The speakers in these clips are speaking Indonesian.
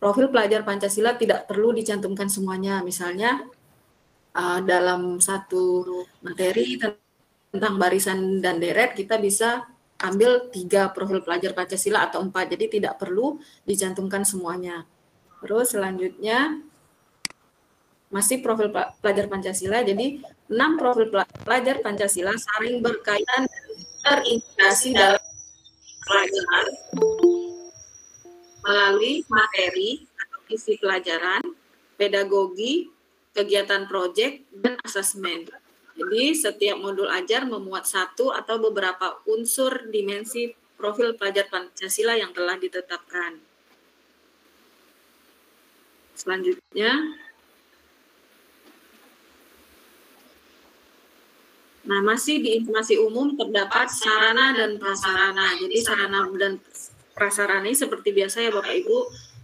profil pelajar Pancasila tidak perlu dicantumkan semuanya. Misalnya dalam satu materi tentang barisan dan deret kita bisa ambil 3 profil pelajar Pancasila atau 4, jadi tidak perlu dicantumkan semuanya. Terus selanjutnya masih profil pelajar Pancasila, jadi 6 profil pelajar Pancasila saling berkaitan dan terintegrasi dalam pelajaran melalui materi atau isi pelajaran, pedagogi, kegiatan proyek, dan asesmen. Jadi setiap modul ajar memuat satu atau beberapa unsur dimensi profil pelajar Pancasila yang telah ditetapkan. Selanjutnya, nah masih di informasi umum terdapat sarana dan prasarana. Jadi sarana dan prasarana ini seperti biasa ya Bapak Ibu,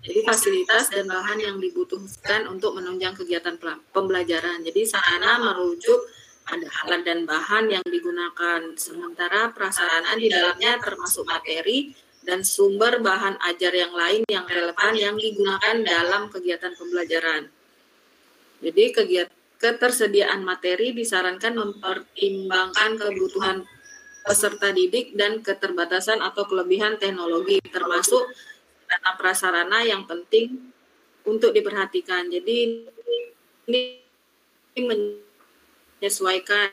jadi fasilitas dan bahan yang dibutuhkan untuk menunjang kegiatan pembelajaran. Jadi sarana merujuk ada alat dan bahan yang digunakan, sementara prasarana di dalamnya termasuk materi dan sumber bahan ajar yang lain yang relevan yang digunakan dalam kegiatan pembelajaran. Jadi ketersediaan materi disarankan mempertimbangkan kebutuhan peserta didik dan keterbatasan atau kelebihan teknologi, termasuk data prasarana yang penting untuk diperhatikan. Jadi ini menyesuaikan,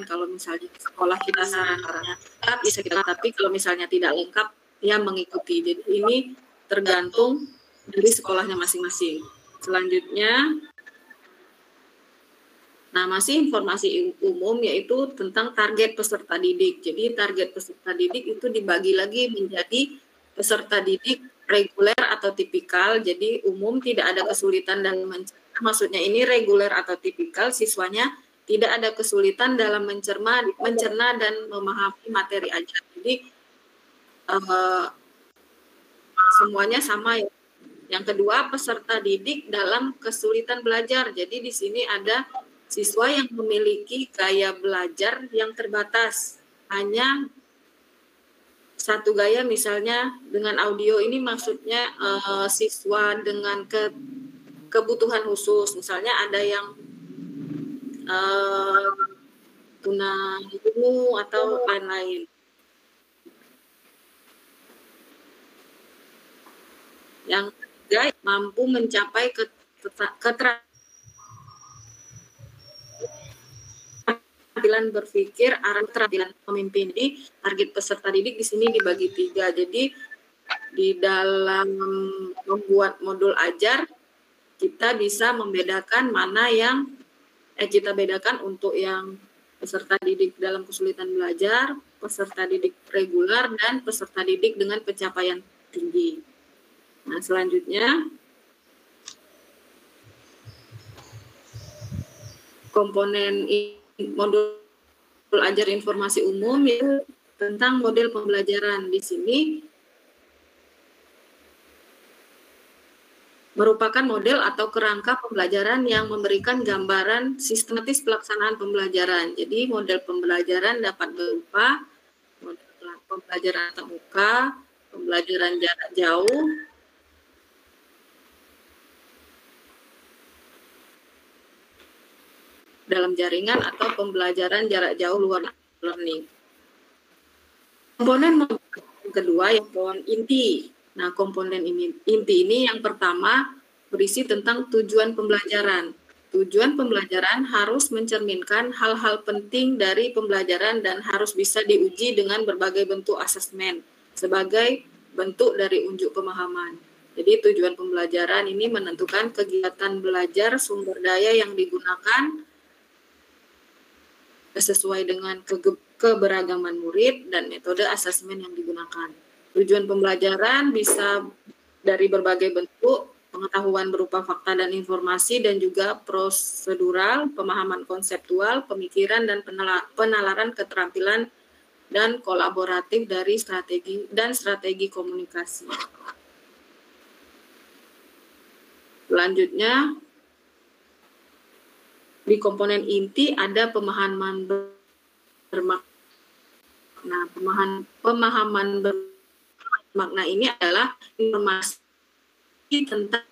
kalau misalnya sekolah kita sarannya lengkap bisa kita, tapi kalau misalnya tidak lengkap ya mengikuti. Jadi ini tergantung dari sekolahnya masing-masing. Selanjutnya, nah masih informasi umum yaitu tentang target peserta didik. Jadi target peserta didik itu dibagi lagi menjadi peserta didik reguler atau tipikal. Jadi umum, tidak ada kesulitan dalam mencerna. Maksudnya ini reguler atau tipikal, siswanya tidak ada kesulitan dalam mencerna dan memahami materi ajar. Jadi semuanya sama ya. Yang kedua, peserta didik dalam kesulitan belajar. Jadi di sini ada siswa yang memiliki gaya belajar yang terbatas, hanya satu gaya, misalnya dengan audio ini maksudnya siswa dengan kebutuhan khusus, misalnya ada yang tunarungu atau lain-lain. Yang ketiga, mampu mencapai keterampilan berpikir, arah keterampilan pemimpin. Jadi target peserta didik di sini dibagi 3. Jadi di dalam membuat modul ajar kita bisa membedakan mana yang kita bedakan untuk yang peserta didik dalam kesulitan belajar, peserta didik reguler, dan peserta didik dengan pencapaian tinggi. Nah, selanjutnya komponen modul ajar informasi umum yaitu tentang model pembelajaran. Di sini merupakan model atau kerangka pembelajaran yang memberikan gambaran sistematis pelaksanaan pembelajaran. Jadi model pembelajaran dapat berupa model pembelajaran tatap muka, pembelajaran jarak jauh, dalam jaringan, atau pembelajaran jarak jauh luar learning. Komponen kedua yang komponen inti. Nah, komponen inti ini yang pertama berisi tentang tujuan pembelajaran. Tujuan pembelajaran harus mencerminkan hal-hal penting dari pembelajaran dan harus bisa diuji dengan berbagai bentuk asesmen sebagai bentuk dari unjuk pemahaman. Jadi tujuan pembelajaran ini menentukan kegiatan belajar, sumber daya yang digunakan sesuai dengan keberagaman murid dan metode asesmen yang digunakan. Tujuan pembelajaran bisa dari berbagai bentuk, pengetahuan berupa fakta dan informasi, dan juga prosedural, pemahaman konseptual, pemikiran, dan penalaran keterampilan dan kolaboratif dari strategi komunikasi. Selanjutnya, di komponen inti ada pemahaman bermakna. Pemahaman bermakna ini adalah informasi tentang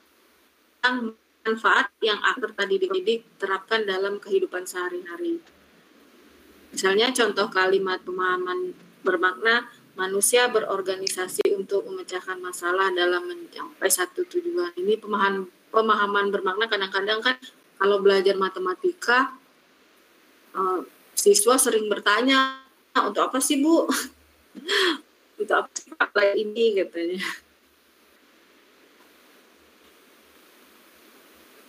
manfaat yang peserta didik terapkan dalam kehidupan sehari-hari. Misalnya contoh kalimat pemahaman bermakna, manusia berorganisasi untuk memecahkan masalah dalam mencapai satu tujuan. Ini pemahaman bermakna kadang-kadang kan kalau belajar matematika, siswa sering bertanya, untuk apa sih Bu? Untuk apa sih apply ini katanya.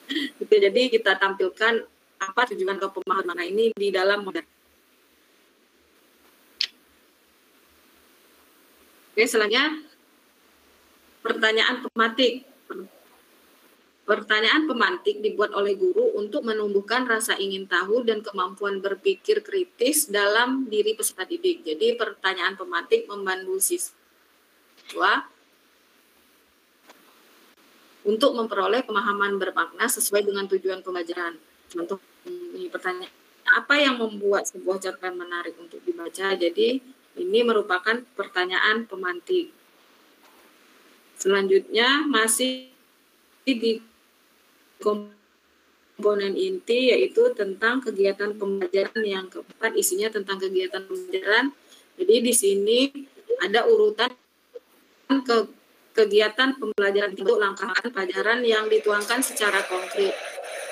Gitu, jadi kita tampilkan apa tujuan atau pemahaman ini di dalam model. Oke, selanjutnya pertanyaan pemantik. Pertanyaan pemantik dibuat oleh guru untuk menumbuhkan rasa ingin tahu dan kemampuan berpikir kritis dalam diri peserta didik. Jadi pertanyaan pemantik membantu siswa untuk memperoleh pemahaman bermakna sesuai dengan tujuan pembelajaran. Contoh ini pertanyaan, apa yang membuat sebuah cerpen menarik untuk dibaca? Jadi ini merupakan pertanyaan pemantik. Selanjutnya masih di komponen inti, yaitu tentang kegiatan pembelajaran. Yang keempat isinya tentang kegiatan pembelajaran. Jadi di sini ada urutan kegiatan pembelajaran untuk langkah pelajaran yang dituangkan secara konkret,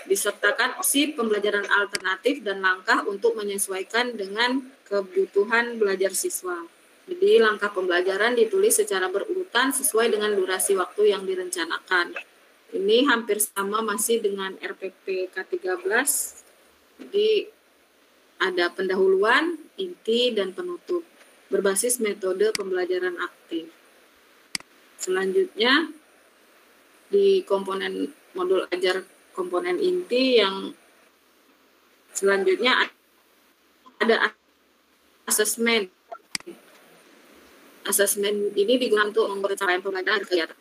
disertakan opsi pembelajaran alternatif dan langkah untuk menyesuaikan dengan kebutuhan belajar siswa. Jadi langkah pembelajaran ditulis secara berurutan sesuai dengan durasi waktu yang direncanakan. Ini hampir sama masih dengan RPP K13. Jadi ada pendahuluan, inti, dan penutup berbasis metode pembelajaran aktif. Selanjutnya di komponen modul ajar komponen inti yang selanjutnya ada asesmen. Asesmen ini digunakan untuk mengukur capaian pembelajaran kegiatan.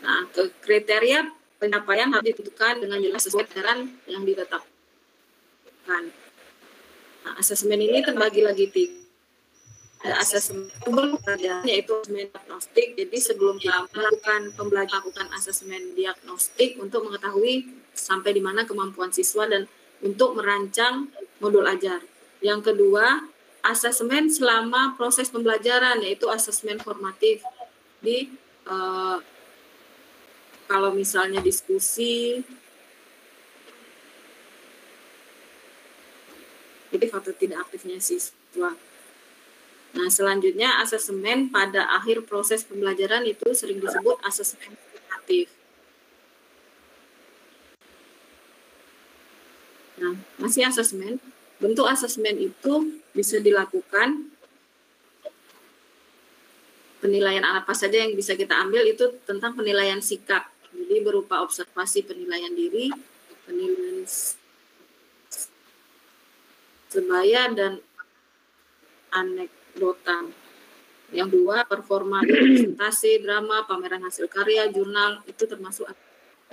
Nah, kriteria pencapaian harus ditentukan dengan jelas sesuai dengan yang ditetapkan. Nah, asesmen ini terbagi lagi tiga. Ada asesmen pembelajaran, yaitu asesmen diagnostik. Jadi sebelum kita melakukan asesmen diagnostik untuk mengetahui sampai di mana kemampuan siswa dan untuk merancang modul ajar. Yang kedua, asesmen selama proses pembelajaran, yaitu asesmen formatif. Di kalau misalnya diskusi, jadi faktor tidak aktifnya siswa. Nah, selanjutnya asesmen pada akhir proses pembelajaran itu sering disebut asesmen formatif. Nah, masih asesmen. Bentuk asesmen itu bisa dilakukan, penilaian apa saja yang bisa kita ambil itu tentang penilaian sikap. Jadi berupa observasi penilaian diri, penilaian sebaya, dan anekdota. Yang dua, performa presentasi, drama, pameran hasil karya, jurnal, itu termasuk.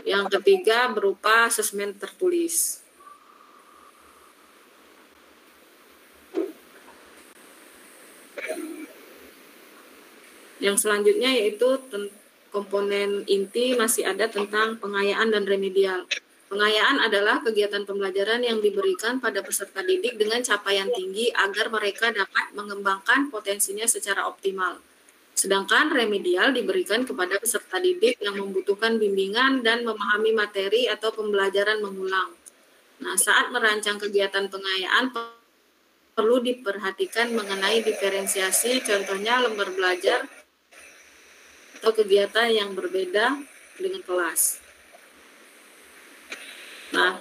Yang ketiga berupa asesmen tertulis. Yang selanjutnya yaitu komponen inti masih ada tentang pengayaan dan remedial. Pengayaan adalah kegiatan pembelajaran yang diberikan pada peserta didik dengan capaian tinggi agar mereka dapat mengembangkan potensinya secara optimal. Sedangkan remedial diberikan kepada peserta didik yang membutuhkan bimbingan dan memahami materi atau pembelajaran mengulang. Nah, saat merancang kegiatan pengayaan perlu diperhatikan mengenai diferensiasi, contohnya lembar belajar atau kegiatan yang berbeda dengan kelas. Nah,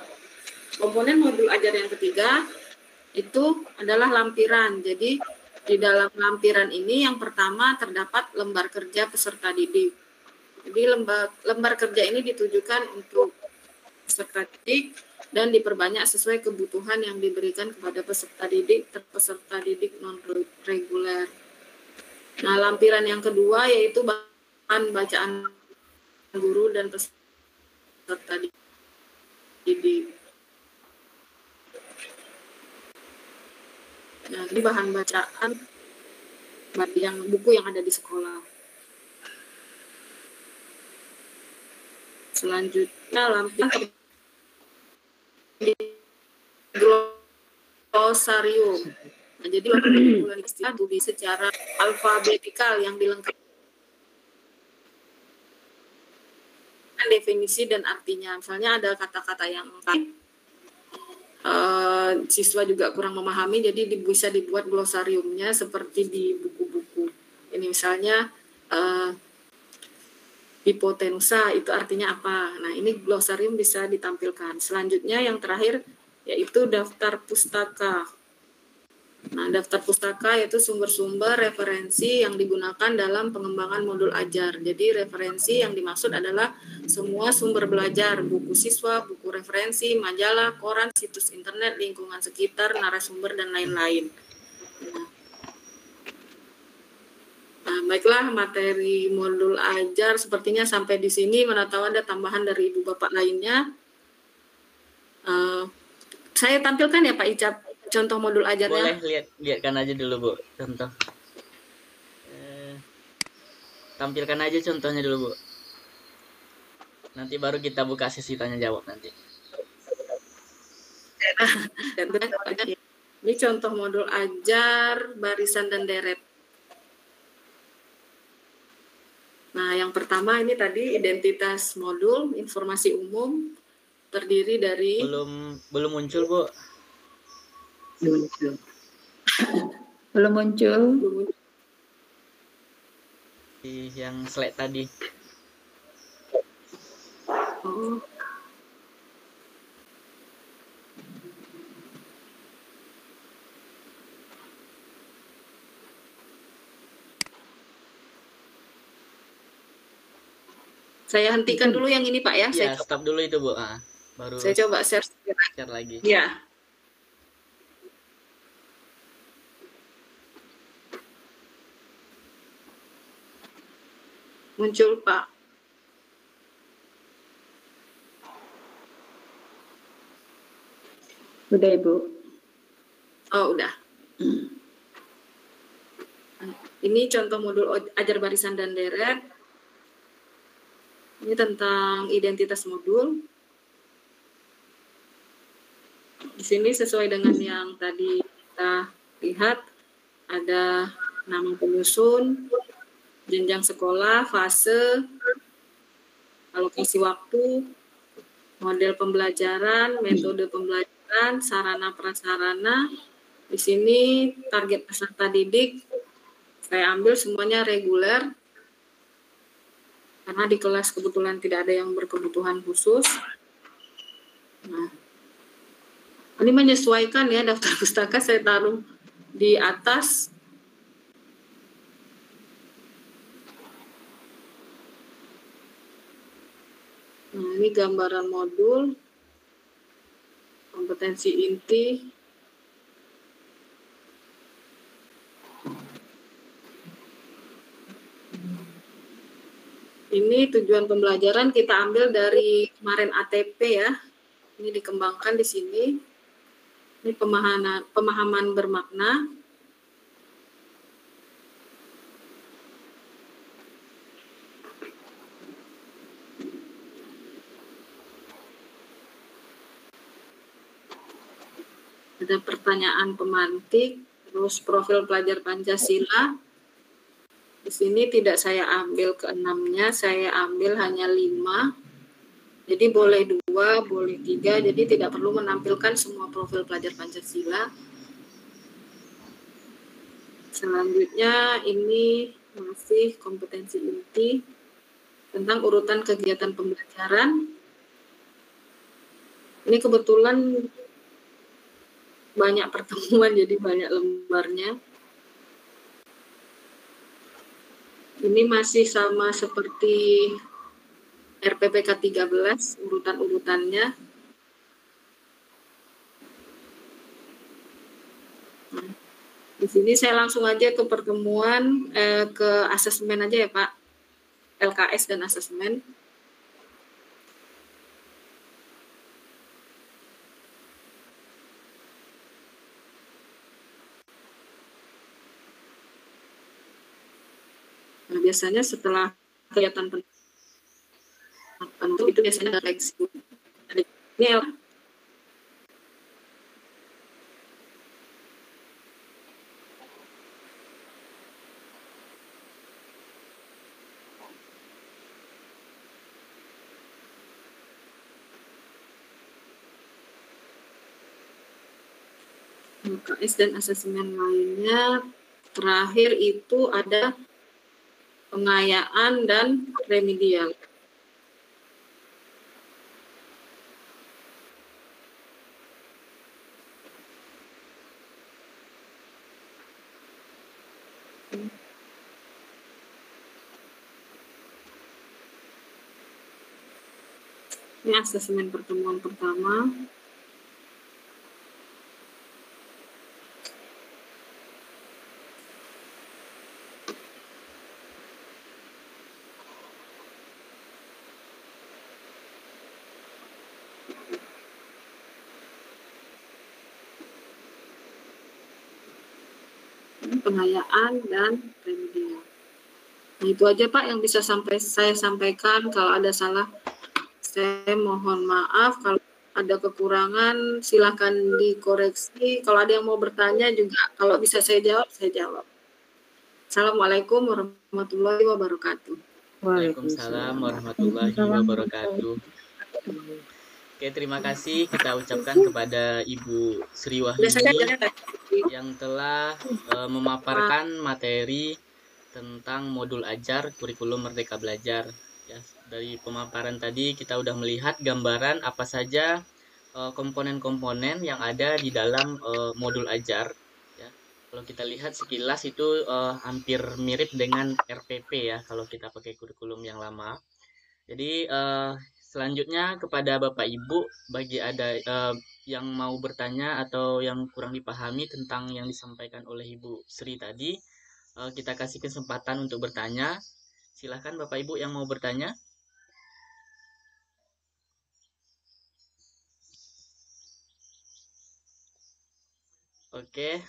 komponen modul ajar yang ketiga itu adalah lampiran. Jadi di dalam lampiran ini yang pertama terdapat lembar kerja peserta didik. Jadi lembar kerja ini ditujukan untuk peserta didik dan diperbanyak sesuai kebutuhan yang diberikan kepada peserta didik non-reguler. Nah, lampiran yang kedua yaitu bahan bacaan guru dan peserta didik. Nah, ini bahan bacaan yang buku yang ada di sekolah. Selanjutnya lampiran glosarium. Nah, jadi istilah secara alfabetikal yang dilengkapi definisi dan artinya. Misalnya ada kata-kata yang siswa juga kurang memahami, jadi bisa dibuat glosariumnya seperti di buku-buku. Ini misalnya hipotenusa itu artinya apa. Nah, ini glosarium bisa ditampilkan. Selanjutnya yang terakhir yaitu daftar pustaka. Nah, daftar pustaka yaitu sumber-sumber referensi yang digunakan dalam pengembangan modul ajar. Jadi referensi yang dimaksud adalah semua sumber belajar, buku siswa, buku referensi, majalah, koran, situs internet, lingkungan sekitar, narasumber, dan lain-lain. Nah, baiklah, materi modul ajar sepertinya sampai di sini. Mana tahu ada tambahan dari ibu bapak lainnya. Saya tampilkan ya Pak Icap contoh modul ajarnya. Boleh lihatkan aja dulu Bu contoh. Tampilkan aja contohnya dulu Bu. Nanti baru kita buka sesi tanya jawab nanti. Ini contoh modul ajar barisan dan deret. Nah, yang pertama ini tadi identitas modul informasi umum terdiri dari belum muncul Bu. Belum muncul. Yang slide tadi. Oh. Saya hentikan dulu yang ini Pak ya. Saya stop dulu itu Bu. Baru saya coba share lagi. Ya. Muncul Pak. Udah Ibu. Oh udah. Ini contoh modul ajar barisan dan deret. Ini tentang identitas modul. Di sini sesuai dengan yang tadi kita lihat, ada nama penyusun, jenjang sekolah, fase, alokasi waktu, model pembelajaran, metode pembelajaran, sarana prasarana. Di sini target peserta didik saya ambil semuanya reguler karena di kelas kebetulan tidak ada yang berkebutuhan khusus. Nah, ini menyesuaikan ya, daftar pustaka saya taruh di atas. Nah, ini gambaran modul, kompetensi inti. Ini tujuan pembelajaran kita ambil dari kemarin ATP ya. Ini dikembangkan di sini. Ini pemahaman bermakna. Ada pertanyaan pemantik, terus profil pelajar Pancasila. Di sini tidak saya ambil ke-6-nya, saya ambil hanya 5. Jadi boleh 2, boleh 3, jadi tidak perlu menampilkan semua profil pelajar Pancasila. Selanjutnya ini masih kompetensi inti tentang urutan kegiatan pembelajaran. Ini kebetulan banyak pertemuan, jadi banyak lembarnya. Ini masih sama seperti RPPK 13, urutan-urutannya. Nah, di sini saya langsung aja ke pertemuan, ke asesmen aja ya Pak. LKS dan asesmen. Nah, biasanya setelah kegiatan tertentu itu biasanya fleksibel. Ini ya. UKS dan asesmen lainnya. Terakhir itu ada pengayaan dan remedial. Ini asesmen pertemuan pertama. Pengayaan dan remedial. Nah, itu aja Pak yang bisa saya sampaikan. Kalau ada salah, saya mohon maaf. Kalau ada kekurangan, silakan dikoreksi. Kalau ada yang mau bertanya juga, kalau bisa saya jawab, saya jawab. Assalamualaikum warahmatullahi wabarakatuh. Waalaikumsalam warahmatullahi wabarakatuh. Oke, terima kasih kita ucapkan kepada Ibu Sri Wahyuni yang telah memaparkan materi tentang modul ajar kurikulum Merdeka Belajar. Ya, dari pemaparan tadi kita udah melihat gambaran apa saja komponen-komponen yang ada di dalam modul ajar. Ya, kalau kita lihat sekilas itu hampir mirip dengan RPP ya kalau kita pakai kurikulum yang lama. Jadi selanjutnya kepada Bapak Ibu, bagi ada yang mau bertanya atau yang kurang dipahami tentang yang disampaikan oleh Ibu Sri tadi, kita kasih kesempatan untuk bertanya. Silahkan Bapak Ibu yang mau bertanya. Oke,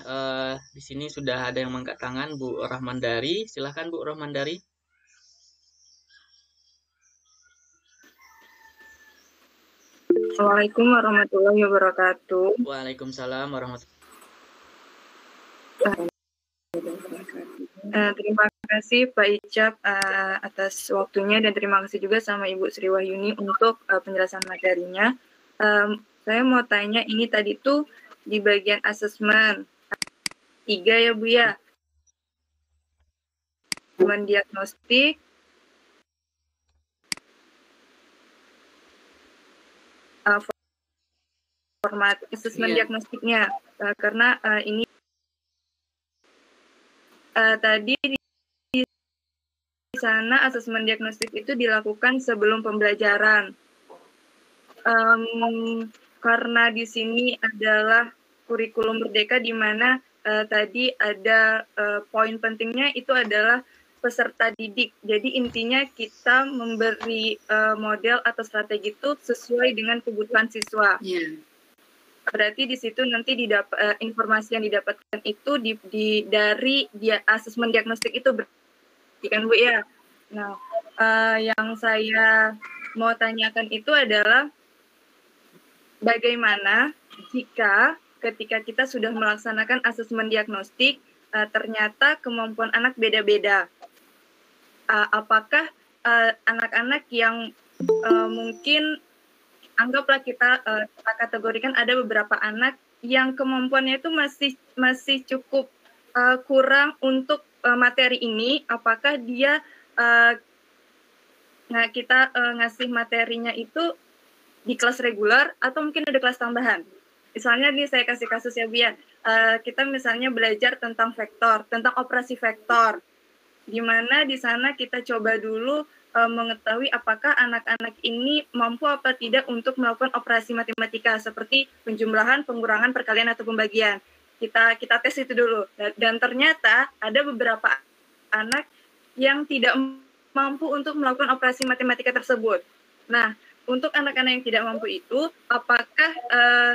di sini sudah ada yang mengangkat tangan, Bu Rahmandari. Silahkan Bu Rahmandari. Assalamualaikum warahmatullahi wabarakatuh. Waalaikumsalam warahmatullahi Terima kasih Pak Icap atas waktunya dan terima kasih juga sama Ibu Sri Wahyuni untuk penjelasan materinya. Saya mau tanya ini tadi tuh di bagian asesmen 3 ya Bu ya. Asesmen diagnostik, format asesmen diagnostiknya karena ini tadi di sana asesmen diagnostik itu dilakukan sebelum pembelajaran. Karena di sini adalah kurikulum merdeka di mana tadi ada poin pentingnya itu adalah peserta didik. Jadi intinya kita memberi model atau strategi itu sesuai dengan kebutuhan siswa. Yeah. Berarti di situ nanti informasi yang didapatkan itu dari asesmen diagnostik itu berarti kan Bu ya. Nah, yang saya mau tanyakan itu adalah bagaimana jika ketika kita sudah melaksanakan asesmen diagnostik ternyata kemampuan anak beda-beda. Apakah anak-anak yang mungkin anggaplah kita kategorikan ada beberapa anak yang kemampuannya itu masih cukup kurang untuk materi ini, apakah dia kita ngasih materinya itu di kelas reguler atau mungkin ada kelas tambahan. Misalnya nih saya kasih kasus ya Bian, kita misalnya belajar tentang vektor, tentang operasi vektor, di mana di sana kita coba dulu mengetahui apakah anak-anak ini mampu apa tidak untuk melakukan operasi matematika seperti penjumlahan, pengurangan, perkalian atau pembagian. Kita tes itu dulu dan ternyata ada beberapa anak yang tidak mampu untuk melakukan operasi matematika tersebut. Nah, untuk anak-anak yang tidak mampu itu, apakah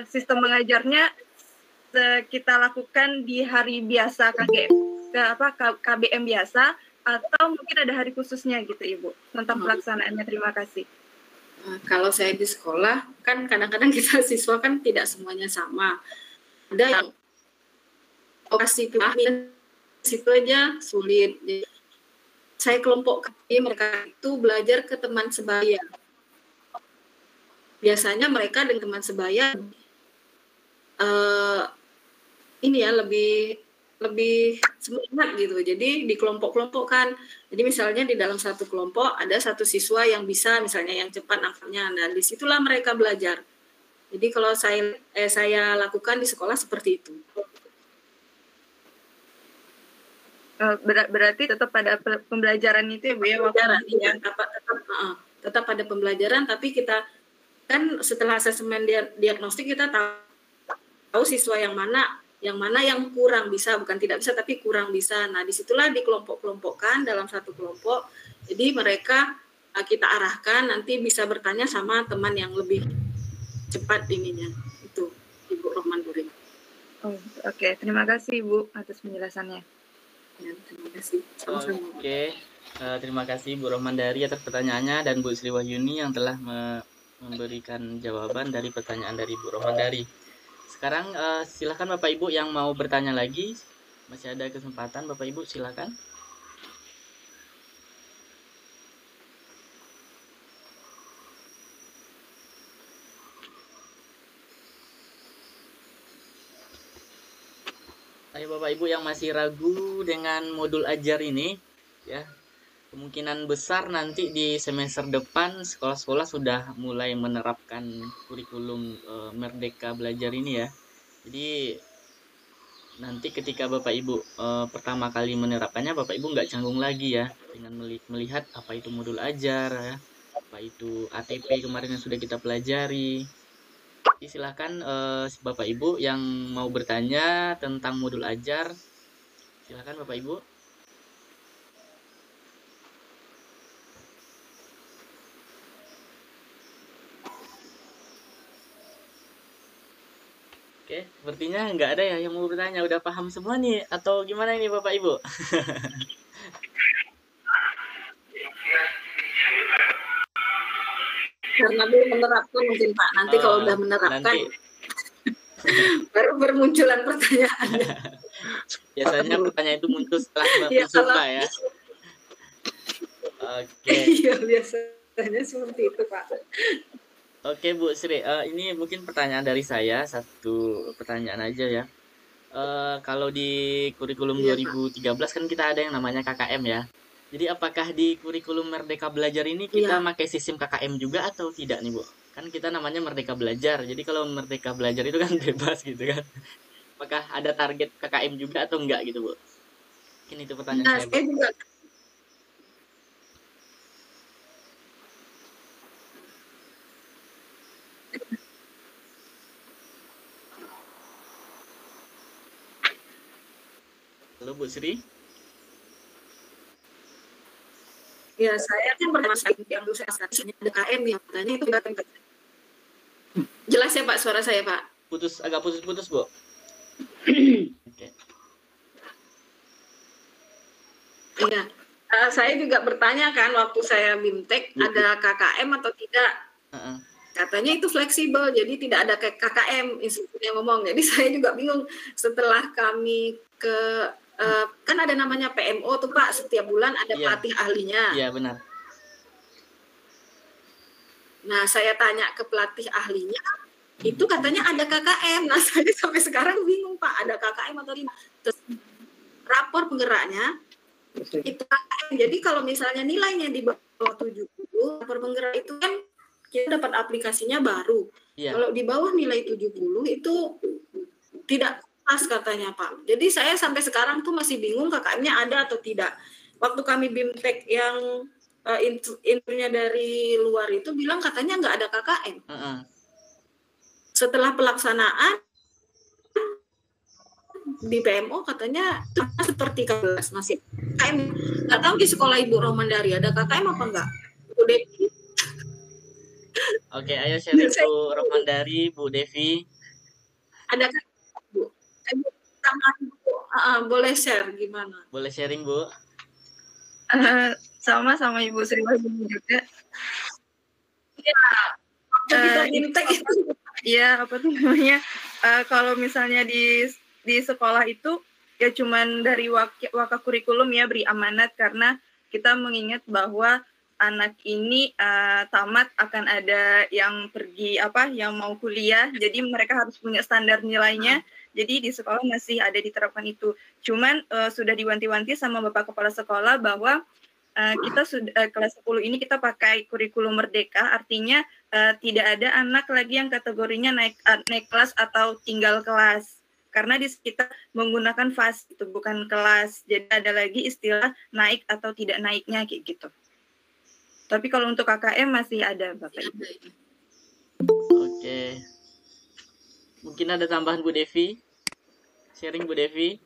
sistem mengajarnya kita lakukan di hari biasa KBM biasa atau mungkin ada hari khususnya gitu Ibu tentang pelaksanaannya. Terima kasih. Kalau saya di sekolah, kan kadang-kadang kita siswa kan tidak semuanya sama. Ada yang operasi piramid situ aja sulit. Jadi, saya kelompokkan mereka itu belajar ke teman sebaya. Biasanya mereka dengan teman sebaya ini ya lebih semangat gitu. Jadi di kelompok-kelompokkan. Jadi misalnya di dalam satu kelompok ada satu siswa yang bisa misalnya yang cepat nangkapnya. Nah, disitulah mereka belajar. Jadi kalau saya lakukan di sekolah seperti itu. Berarti tetap pada pembelajaran itu ya Bu ya? Pembelajaran, iya, tetap pada pembelajaran, tapi kita kan setelah asesmen diagnostik kita tahu siswa yang mana yang kurang bisa, bukan tidak bisa tapi kurang bisa. Nah, disitulah dikelompok-kelompokkan dalam satu kelompok. Jadi mereka kita arahkan nanti bisa bertanya sama teman yang lebih cepat ininya. Itu Ibu Rohman During. Oke. Terima kasih Ibu atas penjelasannya. Ya, terima kasih. Sama-sama. Oke. Terima kasih Bu Rohmandari atas pertanyaannya dan Bu Sri Wahyuni yang telah memberikan jawaban dari pertanyaan dari Bu Rohmandari. Sekarang silakan Bapak Ibu yang mau bertanya lagi, masih ada kesempatan Bapak Ibu, silakan. Ayo Bapak Ibu yang masih ragu dengan modul ajar ini, ya kemungkinan besar nanti di semester depan sekolah-sekolah sudah mulai menerapkan kurikulum Merdeka Belajar ini ya. Jadi nanti ketika Bapak Ibu pertama kali menerapkannya, Bapak Ibu nggak canggung lagi ya dengan melihat apa itu modul ajar ya, apa itu ATP kemarin yang sudah kita pelajari. Jadi silahkan Bapak Ibu yang mau bertanya tentang modul ajar, silahkan Bapak Ibu. Oke, sepertinya nggak ada ya yang mau bertanya. Udah paham semua nih atau gimana ini Bapak Ibu? Karena belum menerapkan mungkin Pak. Nanti kalau udah menerapkan baru bermunculan pertanyaannya. Biasanya pertanyaan itu muncul setelah bersumpah ya. Oke. Iya, biasanya seperti itu Pak. Oke Bu Sri, ini mungkin pertanyaan dari saya, satu pertanyaan aja ya. Kalau di kurikulum 2013 kan kita ada yang namanya KKM ya. Jadi apakah di kurikulum Merdeka Belajar ini kita pakai sistem KKM juga atau tidak nih Bu? Kan kita namanya Merdeka Belajar, jadi kalau Merdeka Belajar itu kan bebas gitu kan. Apakah ada target KKM juga atau enggak gitu Bu? Mungkin itu pertanyaan saya Bu. Halo Bu Sri. Ya, saya kan bermasalah yang dulu saya ada KM yang katanya itu enggak. Jelas ya Pak suara saya Pak? Agak putus-putus Bu. Oke. Iya. Saya juga bertanya kan waktu saya BIMTEK ada KKM atau tidak. Katanya itu fleksibel, jadi tidak ada KKM, institusinya ngomong. Jadi saya juga bingung setelah kami ke kan ada namanya PMO tuh Pak, setiap bulan ada pelatih ahlinya. Iya benar. Nah saya tanya ke pelatih ahlinya, itu katanya ada KKM. Nah saya sampai sekarang bingung Pak, ada KKM atau tidak. Terus rapor penggeraknya itu KKM. Jadi kalau misalnya nilainya di bawah 70, rapor penggerak itu kan kita dapat aplikasinya baru. Kalau di bawah nilai 70 itu tidak pas katanya Pak. Jadi saya sampai sekarang tuh masih bingung KKM-nya ada atau tidak. Waktu kami BIMTEK yang infonya dari luar itu bilang katanya nggak ada KKM. Setelah pelaksanaan di PMO katanya seperti KKM masih KKM. Nggak tahu di sekolah Ibu Rohmandari ada KKM apa enggak? Bu Devi. Oke, ayo share Bu Rohmandari, Bu Devi. Ada kan Bu? Boleh share gimana? Boleh sharing Bu. Sama Ibu Sri Wahyuni juga. Iya, apa tuh namanya? Kalau misalnya di sekolah itu ya cuman dari waka kurikulum ya, beri amanat, karena kita mengingat bahwa anak ini tamat akan ada yang pergi yang mau kuliah, jadi mereka harus punya standar nilainya. Jadi di sekolah masih ada diterapkan itu. Cuman sudah diwanti-wanti sama Bapak Kepala Sekolah bahwa kita sudah kelas 10 ini kita pakai kurikulum merdeka, artinya tidak ada anak lagi yang kategorinya naik kelas atau tinggal kelas. Karena di kita menggunakan fase itu bukan kelas. Jadi ada lagi istilah naik atau tidak naiknya kayak gitu. Tapi kalau untuk KKM masih ada, Bapak Ibu. Oke. Mungkin ada tambahan Bu Devi? Sharing Bu Devi?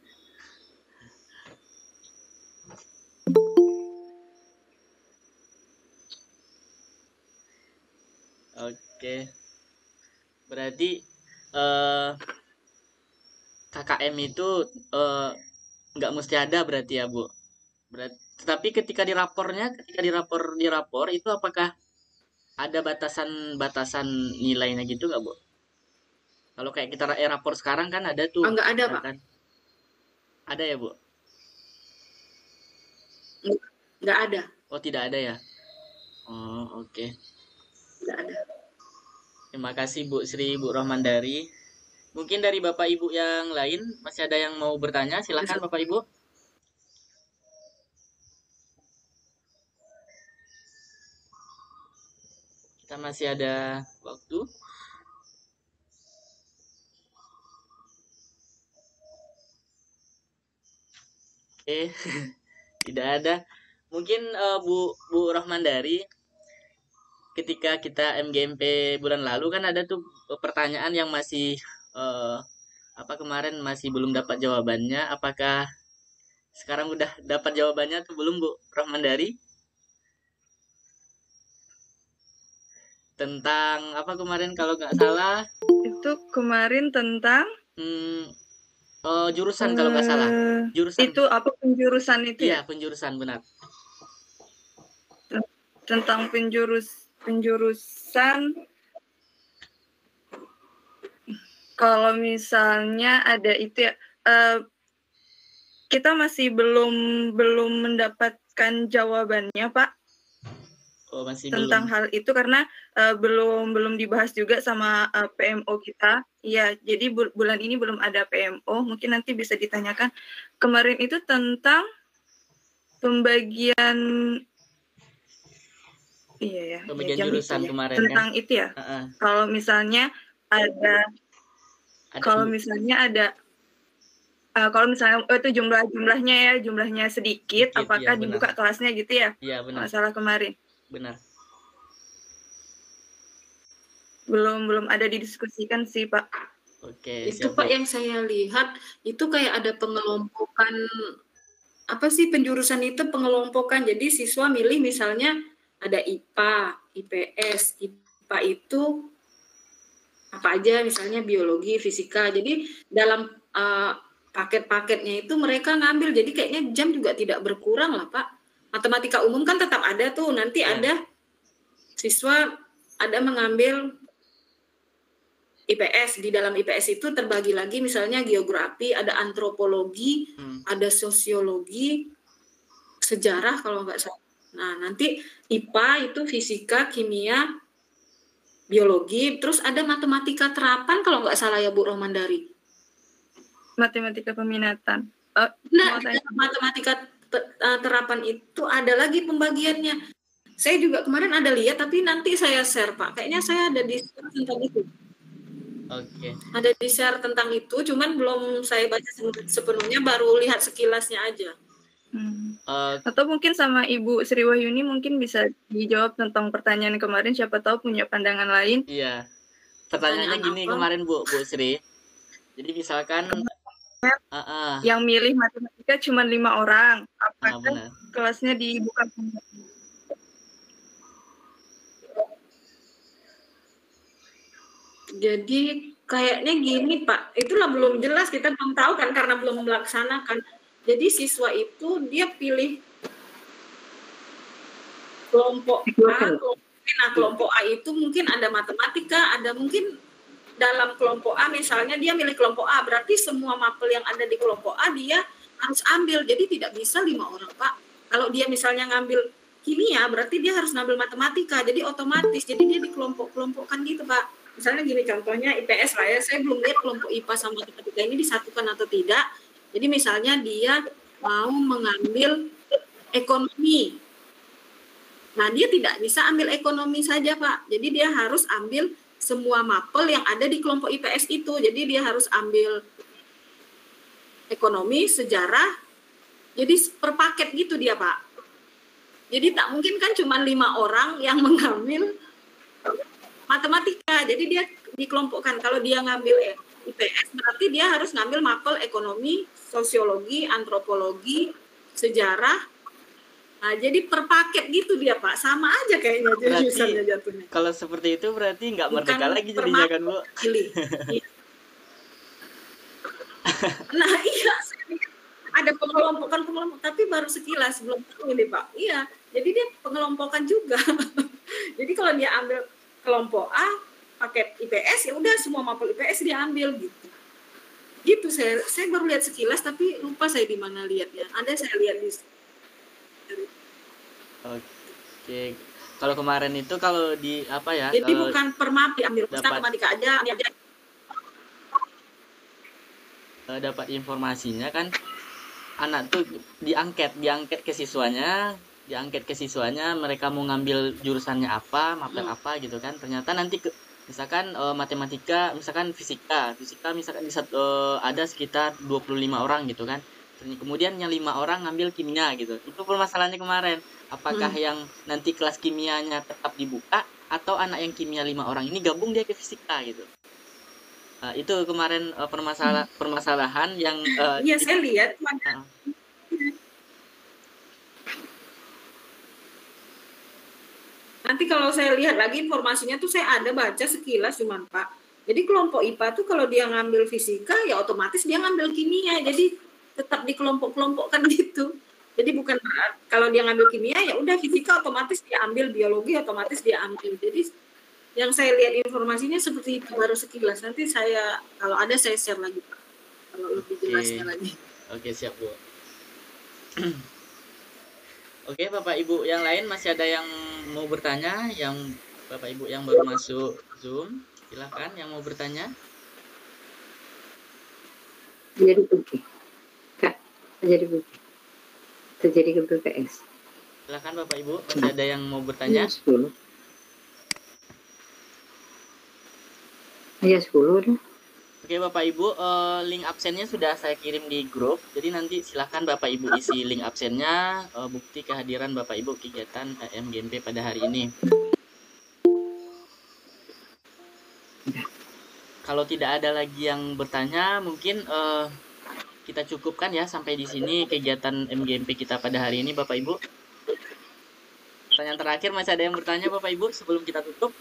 Oke. Berarti KKM itu nggak mesti ada berarti ya, Bu? Tetapi ketika di rapor itu apakah ada batasan nilainya gitu nggak, Bu? Kalau kayak kita rapor sekarang kan ada tuh. Nggak ada, Pak. Kan? Ada ya, Bu? Nggak ada. Oh, tidak ada ya? Oh, oke. Nggak ada. Terima kasih Bu Sri, Bu Rohmandari. Mungkin dari Bapak Ibu yang lain masih ada yang mau bertanya, silakan Bapak Ibu. Kita masih ada waktu. Tidak ada. Mungkin Bu Rohmandari, ketika kita MGMP bulan lalu kan ada tuh pertanyaan yang masih kemarin masih belum dapat jawabannya. Apakah sekarang udah dapat jawabannya atau belum, Bu Rohmandari? Tentang apa kemarin kalau nggak salah? Itu kemarin tentang jurusan kalau nggak salah. Jurusan. Itu apa penjurusan itu? Iya, penjurusan, benar. Tentang penjurusan, kalau misalnya ada itu ya, kita masih belum mendapatkan jawabannya, Pak. Oh, masih tentang belum. Hal itu karena belum dibahas juga sama PMO kita. Iya, jadi bulan ini belum ada PMO. Mungkin nanti bisa ditanyakan. Kemarin itu tentang pembagian pembagian jurusan kemarin tentang kan? itu ya. Kalau misalnya ada kalau misalnya itu jumlahnya sedikit, apakah iya, dibuka kelasnya gitu ya? Iya, benar. Masalah kemarin. Benar. Belum ada didiskusikan sih, Pak. Oke. Itu Pak yang saya lihat itu kayak ada pengelompokan penjurusan itu pengelompokan. Jadi siswa milih misalnya ada IPA, IPS. IPA itu apa aja, misalnya biologi, fisika. Jadi dalam paket-paketnya itu mereka ngambil. Jadi kayaknya jam juga tidak berkurang lah, Pak. Matematika umum kan tetap ada tuh. Nanti ada siswa ada mengambil IPS. Di dalam IPS itu terbagi lagi misalnya geografi, ada antropologi, ada sosiologi, sejarah kalau nggak salah. Nah, nanti IPA itu fisika, kimia, biologi, terus ada matematika terapan kalau nggak salah ya Bu Rohmandari. Matematika peminatan. Matematika terapan itu ada lagi pembagiannya. Saya juga kemarin ada lihat, tapi nanti saya share, Pak. Kayaknya saya ada di share tentang itu. Oke. Ada di share tentang itu, cuman belum saya baca sepenuhnya, baru lihat sekilasnya aja. Atau mungkin sama Ibu Sri Wahyuni mungkin bisa dijawab tentang pertanyaan kemarin, siapa tahu punya pandangan lain. Iya. Pertanyaannya gini kemarin Bu Sri. Jadi misalkan yang milih matematika cuma 5 orang. Apakah kelasnya dibuka? Jadi kayaknya gini Pak, itulah belum jelas, kita belum tahu kan karena belum melaksanakan. Jadi siswa itu dia pilih kelompok A, kelompok B, Nah, kelompok A itu mungkin ada matematika, ada mungkin dalam kelompok A misalnya dia milih kelompok A, berarti semua mapel yang ada di kelompok A dia harus ambil. Jadi tidak bisa 5 orang, Pak. Kalau dia misalnya ngambil kimia, berarti dia harus ngambil matematika. Jadi otomatis, jadi dia dikelompok-kelompokkan gitu, Pak. Misalnya gini contohnya IPS lah ya, saya belum lihat kelompok IPA sama matematika ini disatukan atau tidak. Jadi misalnya dia mau mengambil ekonomi. Nah, dia tidak bisa ambil ekonomi saja, Pak. Jadi dia harus ambil semua mapel yang ada di kelompok IPS itu. Jadi dia harus ambil ekonomi, sejarah. Jadi per paket gitu dia, Pak. Jadi tak mungkin kan cuma 5 orang yang mengambil matematika. Jadi dia dikelompokkan. Kalau dia ngambil IPS, berarti dia harus ngambil mapel ekonomi, sosiologi, antropologi, sejarah. Nah, jadi per paket gitu dia, Pak. Sama aja kayaknya jurusannya jatuhnya. Kalau seperti itu berarti nggak merdeka lagi jadinya kan, Bu? Iya. Nah, iya. Ada pengelompokan, tapi baru sekilas, belum tahu ini, Pak. Iya, jadi dia pengelompokan juga. Jadi kalau dia ambil kelompok A, paket IPS, ya udah semua mapel IPS dia ambil gitu. Gitu, saya baru lihat sekilas, tapi lupa saya di mana lihatnya. Ada saya lihat di. Oke, kalau kemarin itu kalau di apa ya? Jadi bukan per map diambil, matematika aja. Dapat informasinya kan, anak tuh diangket ke siswanya, mereka mau ngambil jurusannya apa, mapel apa gitu kan. Ternyata nanti misalkan matematika, misalkan fisika misalkan ada sekitar 25 orang gitu kan. Kemudian yang 5 orang ngambil kimia gitu. Itu permasalahannya kemarin. Apakah yang nanti kelas kimianya tetap dibuka atau anak yang kimia 5 orang ini gabung dia ke fisika gitu. Itu kemarin permasalahan yang iya saya lihat. Nanti kalau saya lihat lagi informasinya tuh saya ada baca sekilas cuman, Pak. Jadi kelompok IPA tuh kalau dia ngambil fisika ya otomatis dia ngambil kimia. Jadi tetap dikelompok-kelompokkan gitu. Jadi bukan kalau dia ngambil kimia ya udah fisika otomatis dia ambil, biologi otomatis dia ambil. Jadi yang saya lihat informasinya seperti itu baru sekilas. Nanti saya kalau ada saya share lagi, Pak. Kalau lebih jelasnya lagi. Oke, siap, Bu. Oke, Bapak Ibu yang lain masih ada yang mau bertanya? Yang Bapak Ibu yang baru masuk Zoom, silakan yang mau bertanya. Jadi oke. Kak, terjadi ke BPS. Silakan Bapak Ibu, masih ada yang mau bertanya? 10. Iya 10 udah. Oke Bapak Ibu, link absennya sudah saya kirim di grup. Jadi nanti silakan Bapak Ibu isi link absennya, bukti kehadiran Bapak Ibu kegiatan MGMP pada hari ini. Kalau tidak ada lagi yang bertanya, mungkin kita cukupkan ya sampai di sini kegiatan MGMP kita pada hari ini Bapak Ibu. Pertanyaan terakhir, masih ada yang bertanya Bapak Ibu sebelum kita tutup?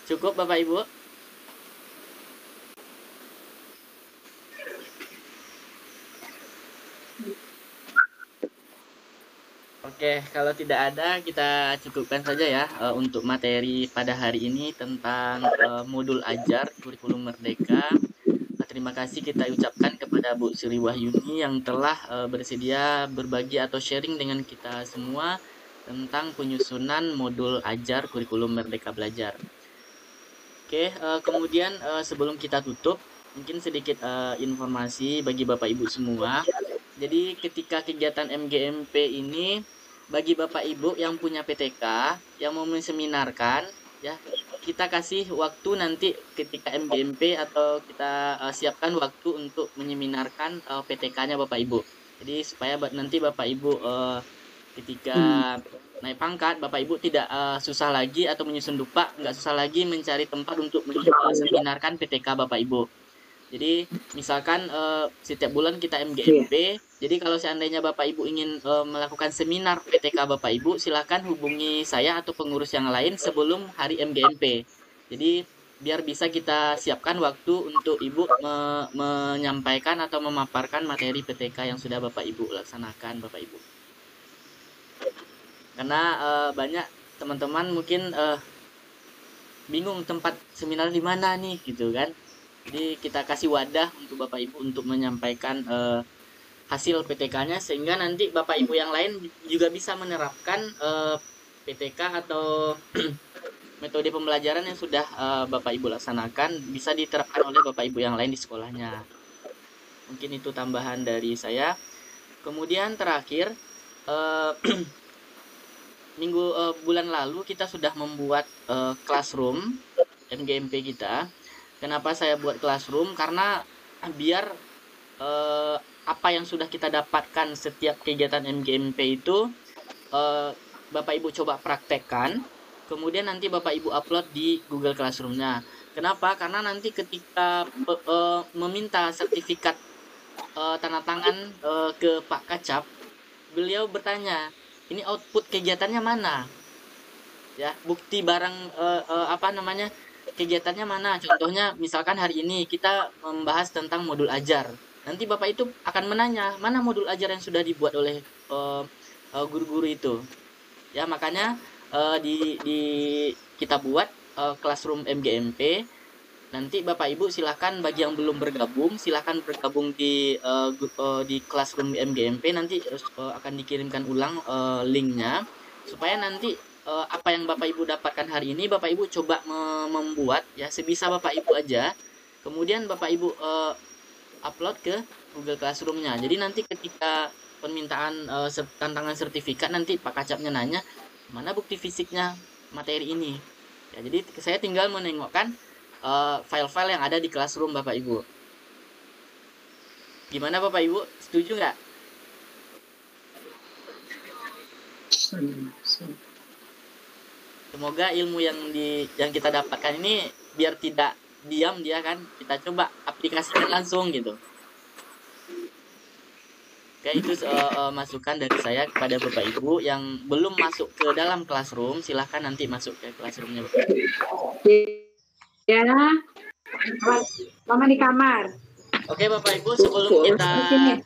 Cukup Bapak Ibu? Oke, kalau tidak ada kita cukupkan saja ya untuk materi pada hari ini tentang modul ajar kurikulum merdeka. Terima kasih kita ucapkan kepada Bu Sri Wahyuni yang telah bersedia berbagi atau sharing dengan kita semua tentang penyusunan modul ajar kurikulum merdeka belajar. Oke, kemudian sebelum kita tutup, mungkin sedikit informasi bagi Bapak Ibu semua. Jadi ketika kegiatan MGMP ini, bagi Bapak Ibu yang punya PTK, yang mau menseminarkan, ya kita kasih waktu nanti ketika MGMP atau kita siapkan waktu untuk menyeminarkan PTK-nya Bapak Ibu. Jadi supaya nanti Bapak Ibu ketika naik pangkat, Bapak Ibu tidak susah lagi atau menyusun dupa, nggak susah lagi mencari tempat untuk menseminarkan PTK Bapak Ibu. Jadi misalkan setiap bulan kita MGMP, jadi kalau seandainya Bapak Ibu ingin melakukan seminar PTK Bapak Ibu, silakan hubungi saya atau pengurus yang lain sebelum hari MGMP. Jadi biar bisa kita siapkan waktu untuk Ibu menyampaikan atau memaparkan materi PTK yang sudah Bapak Ibu laksanakan Bapak Ibu. Karena banyak teman-teman mungkin bingung tempat seminar di mana nih gitu kan. Jadi kita kasih wadah untuk Bapak Ibu untuk menyampaikan hasil PTK-nya, sehingga nanti Bapak Ibu yang lain juga bisa menerapkan PTK atau metode pembelajaran yang sudah Bapak Ibu laksanakan bisa diterapkan oleh Bapak Ibu yang lain di sekolahnya. Mungkin itu tambahan dari saya. Kemudian terakhir, bulan lalu kita sudah membuat classroom MGMP kita. Kenapa saya buat classroom? Karena biar apa yang sudah kita dapatkan setiap kegiatan MGMP itu Bapak Ibu coba praktekkan, kemudian nanti Bapak Ibu upload di Google Classroom-nya. Kenapa? Karena nanti ketika meminta sertifikat tanda tangan ke Pak Kacap, beliau bertanya, ini output kegiatannya mana? Ya, bukti barang kegiatannya mana? Contohnya misalkan hari ini kita membahas tentang modul ajar. Nanti Bapak itu akan menanya, mana modul ajar yang sudah dibuat oleh guru-guru itu. Ya, makanya kita buat classroom MGMP. Nanti Bapak Ibu silahkan, bagi yang belum bergabung, silahkan bergabung di classroom MGMP. Nanti akan dikirimkan ulang linknya, supaya nanti apa yang Bapak Ibu dapatkan hari ini Bapak Ibu coba membuat ya sebisa Bapak Ibu aja, kemudian Bapak Ibu upload ke Google Classroom-nya. Jadi nanti ketika permintaan tantangan sertifikat, nanti Pak Kacapnya nanya, mana bukti fisiknya materi ini ya. Jadi saya tinggal menengokkan file-file yang ada di Classroom Bapak Ibu. Gimana Bapak Ibu, setuju nggak? Semoga ilmu yang kita dapatkan ini biar tidak diam dia kan, kita coba aplikasikan langsung gitu. Oke, itu masukan dari saya kepada Bapak Ibu yang belum masuk ke dalam Classroom, silahkan nanti masuk ke Classroom-nya Bapak Ibu. Ya, Mama di kamar. Oke Bapak Ibu, sebelum kita tutup,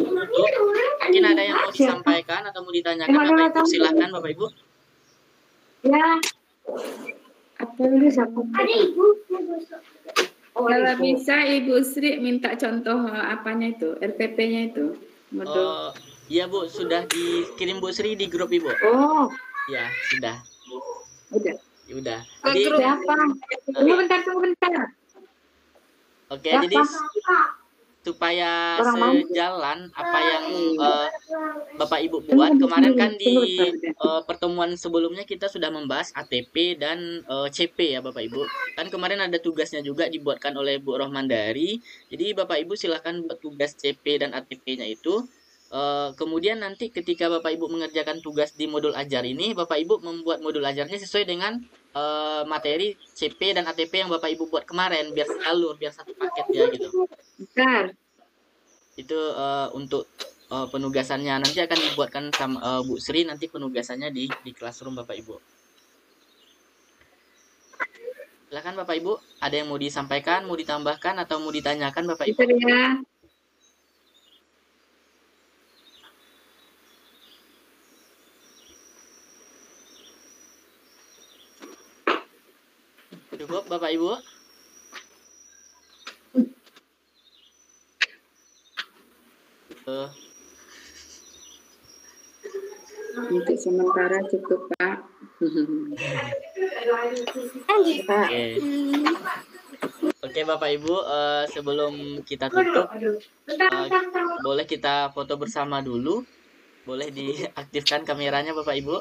mungkin ada yang mau disampaikan atau mau ditanyakan Bapak Ibu, silahkan Bapak Ibu. Ya. Apa dulu siapa? Ada Ibu. Kalau bisa Ibu Sri minta contoh apanya itu, RPP-nya itu. Iya Bu, sudah dikirim Bu Sri di grup Ibu. Oh. Ya, sudah. Udah. Udah. Jadi apa? Tunggu bentar. Oke, jadi supaya sejalan apa yang Bapak Ibu buat kemarin kan di pertemuan sebelumnya kita sudah membahas ATP dan CP ya Bapak Ibu. Kan kemarin ada tugasnya juga dibuatkan oleh Bu Rohmandari. Jadi Bapak Ibu silahkan buat tugas CP dan ATP-nya itu. Kemudian nanti ketika Bapak Ibu mengerjakan tugas di modul ajar ini, Bapak Ibu membuat modul ajarnya sesuai dengan materi CP dan ATP yang Bapak Ibu buat kemarin, biar sealur, biar satu paket ya gitu. Bentar. Itu untuk penugasannya nanti akan dibuatkan sama Bu Sri, nanti penugasannya di Classroom Bapak Ibu. Silakan Bapak Ibu, ada yang mau disampaikan, mau ditambahkan atau mau ditanyakan Bapak Ibu? Ya. Cukup Bapak Ibu? Untuk sementara cukup Pak. Oke Bapak Ibu, sebelum kita tutup, boleh kita foto bersama dulu. Boleh diaktifkan kameranya Bapak Ibu.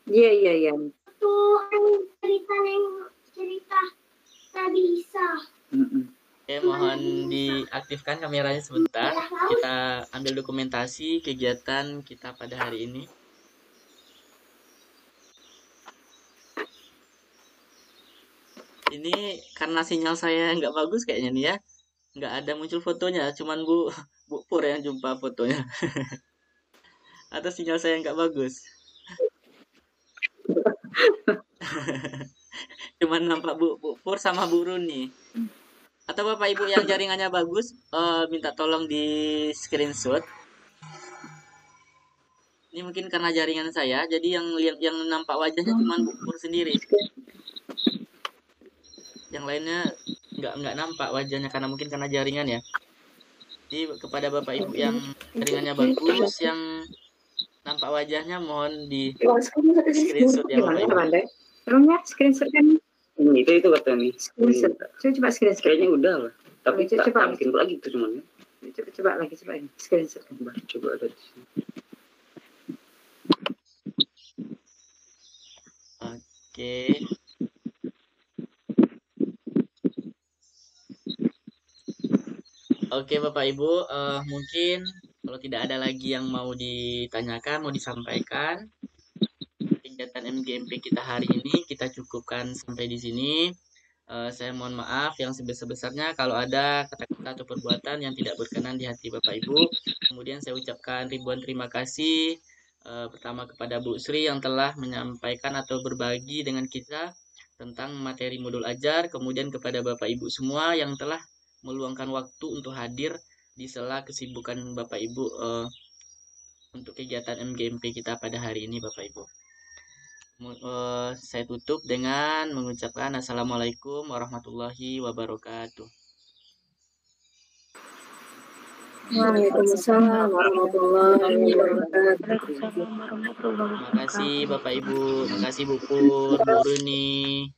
Iya. Cerita tak bisa. Oke, mohon diaktifkan kameranya sebentar. Kita ambil dokumentasi kegiatan kita pada hari ini. Ini karena sinyal saya nggak bagus kayaknya nih ya. Nggak ada muncul fotonya, cuman Bu Pur yang jumpa fotonya. Atau sinyal saya nggak bagus. Cuman nampak Bu Pur sama Bu Runi. Atau Bapak Ibu yang jaringannya bagus, minta tolong di screenshot Ini mungkin karena jaringan saya, jadi yang nampak wajahnya cuma Bu Pur sendiri. Yang lainnya nggak nampak wajahnya karena mungkin karena jaringan ya. Jadi kepada Bapak Ibu yang jaringannya bagus, yang nampak wajahnya mohon di screenshot ya Bapak Ibu. Terusnya screenshot kan? Itu kata nih. Screenshot. Coba screenshot. Kayaknya udah lah. Tapi coba bikin lagi tuh cuman. Coba lagi screenshot. Coba ada di sini. Oke. Oke Bapak Ibu, mungkin kalau tidak ada lagi yang mau ditanyakan, mau disampaikan, kegiatan MGMP kita hari ini kita cukupkan sampai di sini. Saya mohon maaf yang sebesar-besarnya kalau ada kata-kata atau perbuatan yang tidak berkenan di hati Bapak Ibu. Kemudian saya ucapkan ribuan terima kasih pertama kepada Bu Sri yang telah menyampaikan atau berbagi dengan kita tentang materi modul ajar. Kemudian kepada Bapak Ibu semua yang telah meluangkan waktu untuk hadir di sela kesibukan Bapak Ibu untuk kegiatan MGMP kita pada hari ini Bapak Ibu. Saya tutup dengan mengucapkan Assalamualaikum warahmatullahi wabarakatuh. Waalaikumsalam warahmatullahi wabarakatuh. Terima kasih Bapak Ibu, terima kasih Bu Pur, Bu Runi,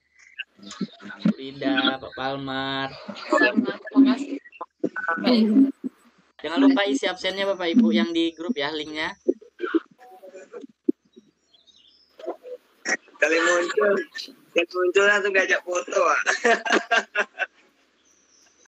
Bu Rida, Pak Palmar. Terima kasih. Jangan lupa isi absennya Bapak Ibu yang di grup ya linknya. Kali muncul langsung diajak foto.